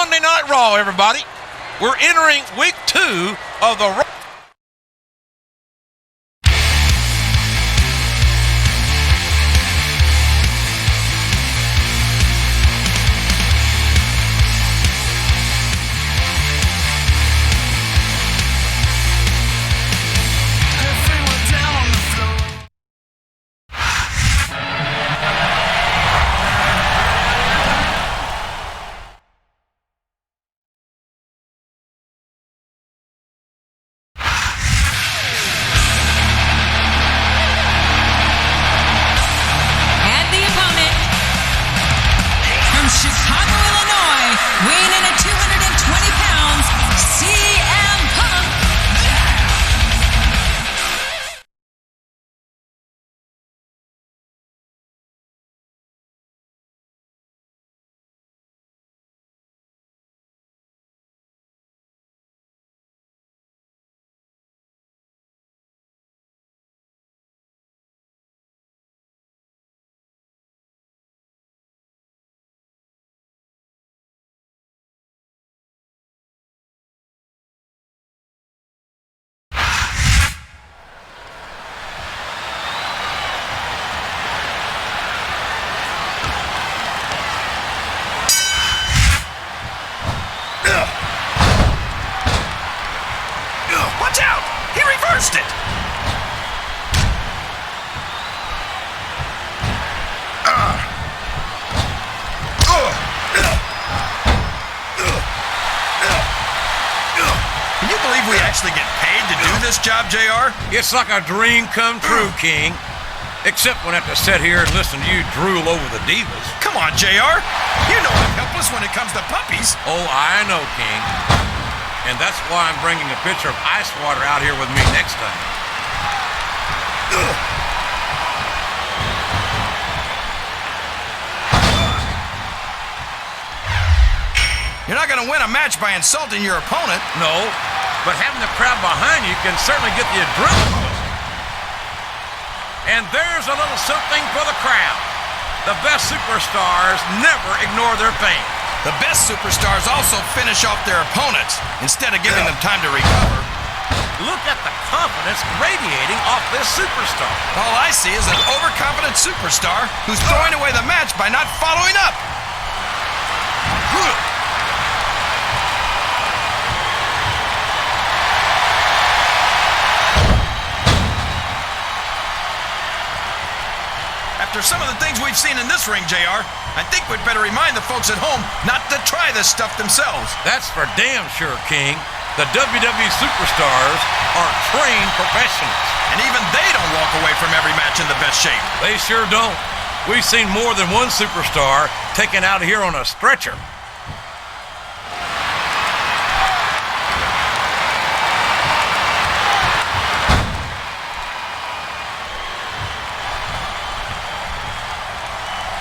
Monday Night Raw, everybody. We're entering week 2 of the Raw. Watch out! He reversed it! Can you believe we actually get paid to do this job, JR? It's like a dream come true, King. Except when I have to sit here and listen to you drool over the divas. Come on, JR. You know I'm helpless when it comes to puppies. Oh, I know, King. And that's why I'm bringing a pitcher of ice water out here with me next time. You're not going to win a match by insulting your opponent. No, but having the crowd behind you can certainly get the adrenaline. And there's a little something for the crowd. The best superstars never ignore their fans. The best superstars also finish off their opponents instead of giving them time to recover. Look at the confidence radiating off this superstar. All I see is an overconfident superstar who's throwing away the match by not following up. After some of the things we've seen in this ring, JR, I think we'd better remind the folks at home not to try this stuff themselves. That's for damn sure, King. The WWE superstars are trained professionals. And even they don't walk away from every match in the best shape. They sure don't. We've seen more than one superstar taken out of here on a stretcher.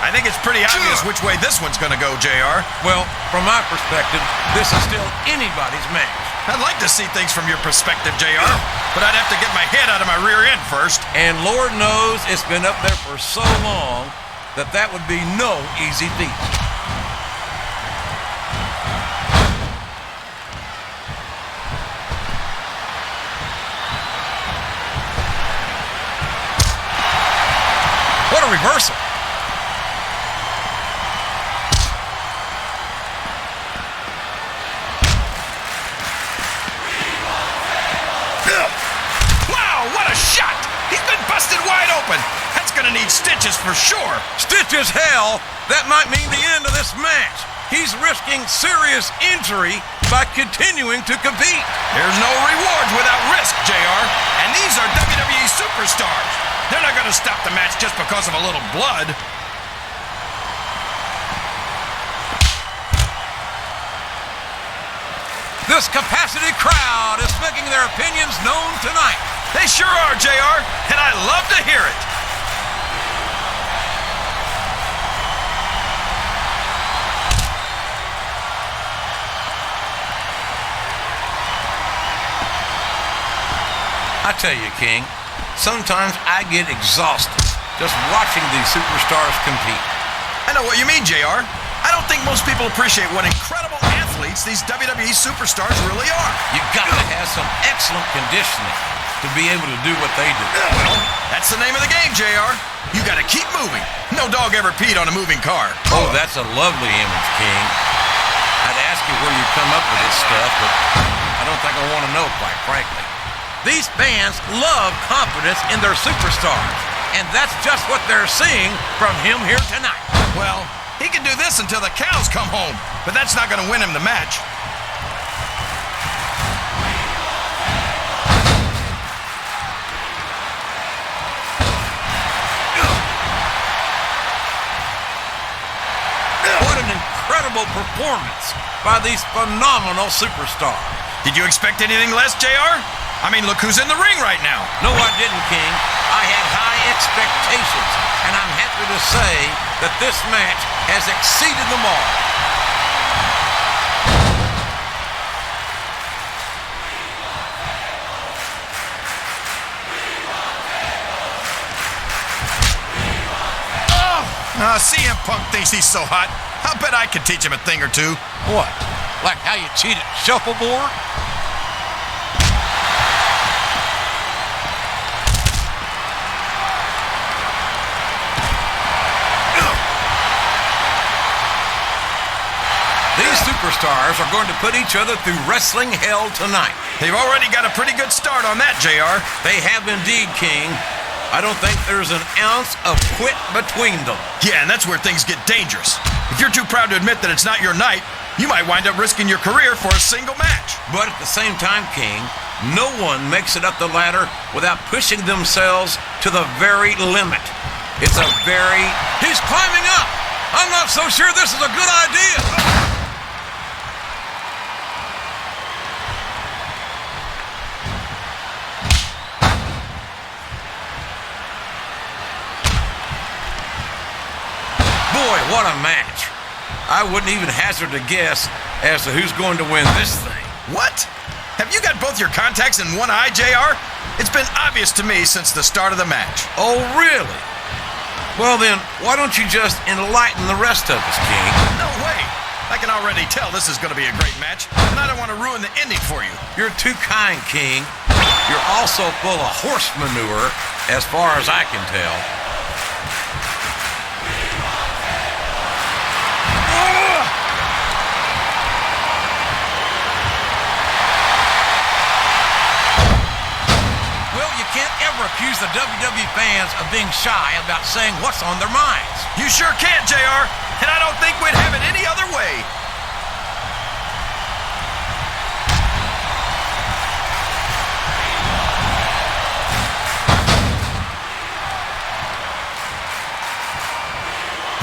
I think it's pretty obvious which way this one's going to go, JR. Well, from my perspective, this is still anybody's match. I'd like to see things from your perspective, JR, but I'd have to get my head out of my rear end first. And Lord knows it's been up there for so long that that would be no easy feat. What a reversal. Busted wide open. That's gonna need stitches for sure. Stitches, hell. That might mean the end of this match. He's risking serious injury by continuing to compete. There's no rewards without risk, JR. And these are WWE superstars. They're not gonna stop the match just because of a little blood. This capacity crowd is making their opinions known tonight. They sure are, JR, and I love to hear it. I tell you, King, sometimes I get exhausted just watching these superstars compete. I know what you mean, JR. I don't think most people appreciate what incredible athletes athletes these WWE superstars really are. You've got to have some excellent conditioning to be able to do what they do. Well, that's the name of the game, JR. You got to keep moving. No dog ever peed on a moving car. Oh, that's a lovely image, King. I'd ask you where you come up with this stuff, but I don't think I want to know, quite frankly. These fans love confidence in their superstars, and that's just what they're seeing from him here tonight. Well, he can do this until the cows come home, but that's not going to win him the match. What an incredible performance by these phenomenal superstars. Did you expect anything less, JR? I mean, look who's in the ring right now. No, I didn't, King. I had high expectations, and I'm happy to say that this match has exceeded them all. CM Punk thinks he's so hot. I'll bet I could teach him a thing or two. What? Like how you cheat at shuffleboard? These superstars are going to put each other through wrestling hell tonight. They've already got a pretty good start on that, JR. They have indeed, King. I don't think there's an ounce of quit between them. Yeah, and that's where things get dangerous. If you're too proud to admit that it's not your night, you might wind up risking your career for a single match. But at the same time, King, no one makes it up the ladder without pushing themselves to the very limit. It's a very... He's climbing up! I'm not so sure this is a good idea! Boy, what a match. I wouldn't even hazard a guess as to who's going to win this thing. What? Have you got both your contacts in one eye, JR? It's been obvious to me since the start of the match. Oh, really? Well then, why don't you just enlighten the rest of us, King? No way. I can already tell this is going to be a great match, and I don't want to ruin the ending for you. You're too kind, King. You're also full of horse manure, as far as I can tell. Accuse the WWE fans of being shy about saying what's on their minds. You sure can, JR, and I don't think we'd have it any other way.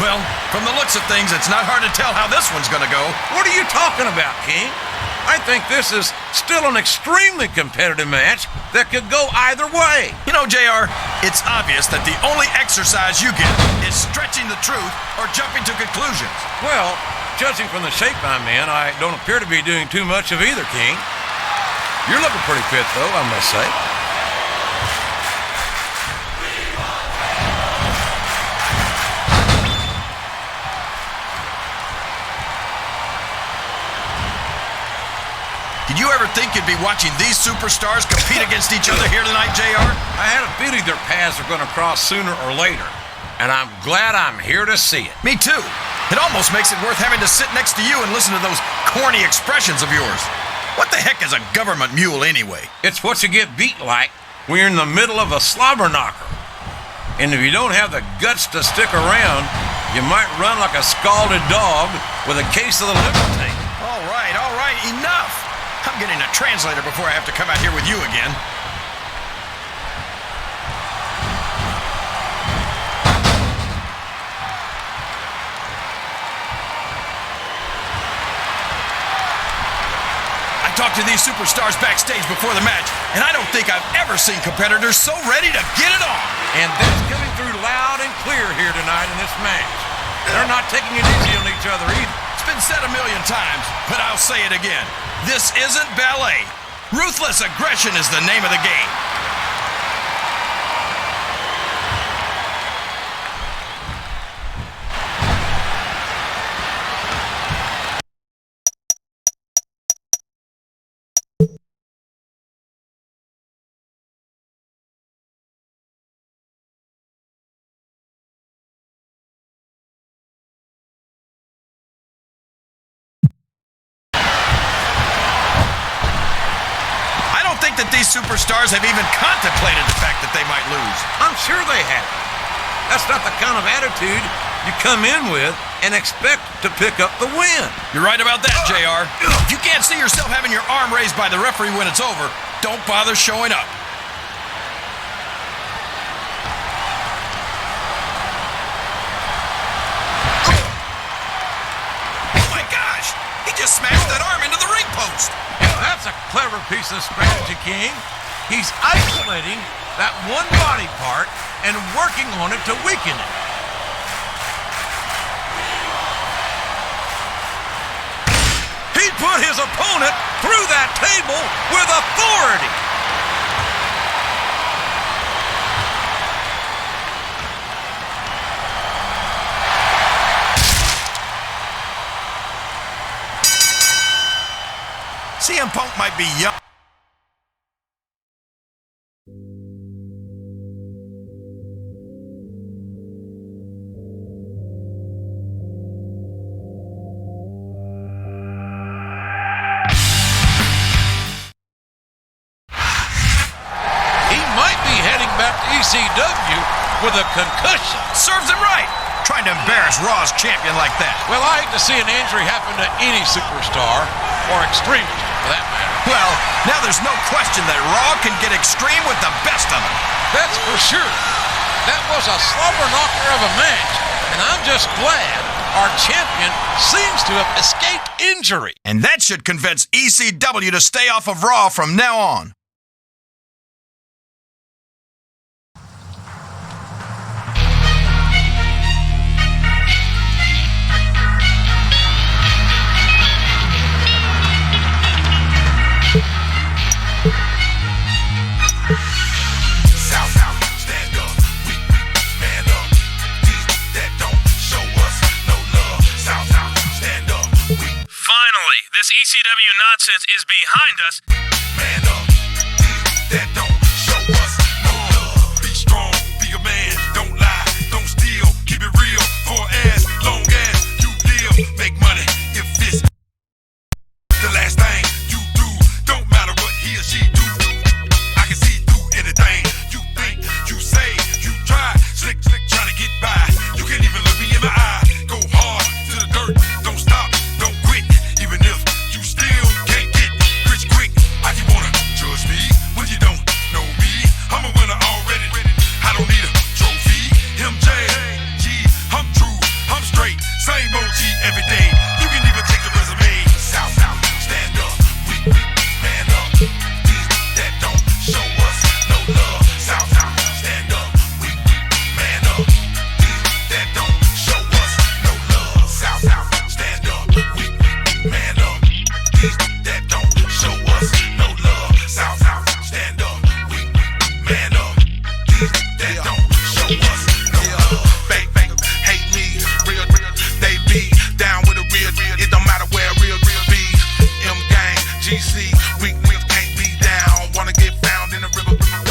Well, from the looks of things, it's not hard to tell how this one's gonna go. What are you talking about, King? I think this is still an extremely competitive match that could go either way. You know, JR, it's obvious that the only exercise you get is stretching the truth or jumping to conclusions. Well, judging from the shape I'm in, I don't appear to be doing too much of either, King. You're looking pretty fit, though, I must say. Did you ever think you'd be watching these superstars compete against each other here tonight, JR? I had a feeling their paths are going to cross sooner or later, and I'm glad I'm here to see it. Me too. It almost makes it worth having to sit next to you and listen to those corny expressions of yours. What the heck is a government mule anyway? It's what you get beat like when you're in the middle of a slobber knocker. And if you don't have the guts to stick around, you might run like a scalded dog with a case of the liver taint. All right, enough. I'm getting a translator before I have to come out here with you again. I talked to these superstars backstage before the match, and I don't think I've ever seen competitors so ready to get it on. And that's coming through loud and clear here tonight in this match. They're not taking it easy on each other either. It's been said a million times, but I'll say it again. This isn't ballet. Ruthless aggression is the name of the game. think that these superstars have even contemplated the fact that they might lose. I'm sure they have. That's not the kind of attitude you come in with and expect to pick up the win. You're right about that, JR. If you can't see yourself having your arm raised by the referee when it's over, don't bother showing up. Oh my gosh! He just smashed that arm into the ring post. That's a clever piece of strategy, King. He's isolating that one body part and working on it to weaken it. He put his opponent through that table with authority. CM Punk might be young. ECW with a concussion. Serves him right. Trying to embarrass Raw's champion like that. Well, I hate to see an injury happen to any superstar, or extremist for that matter. Well, now there's no question that Raw can get extreme with the best of them. That's for sure. That was a slobber knocker of a match, and I'm just glad our champion seems to have escaped injury. And that should convince ECW to stay off of Raw from now on. This ECW nonsense is behind us. Man up, that don't show us no love. Be strong, be a man, don't lie, don't steal, keep it real for as long as you live. Make money if it's the last thing you do. Don't matter what he or she do. I can see through anything you think, you say, you try. Slick, trying to get by. You can't even look me in my eye. Go hard to the dirt, don't stop, don't quit. Even if you still can't get rich quick, why you wanna judge me when you don't know me? I'm a winner already, I don't need a trophy. MJ, G, I'm true, I'm straight, same OG every day. You can even take the resume. South, stand up, we man up. These that don't show us no love. South, stand up, we man up. These that don't show us no love. South, stand up, we man up. These that don't show us no love. South, stand up, we man up. These that don't show us no love. Fake, hate me, real, they be down with a real. It don't matter where real be. M gang, GC, we can't be down. Wanna get found in the river.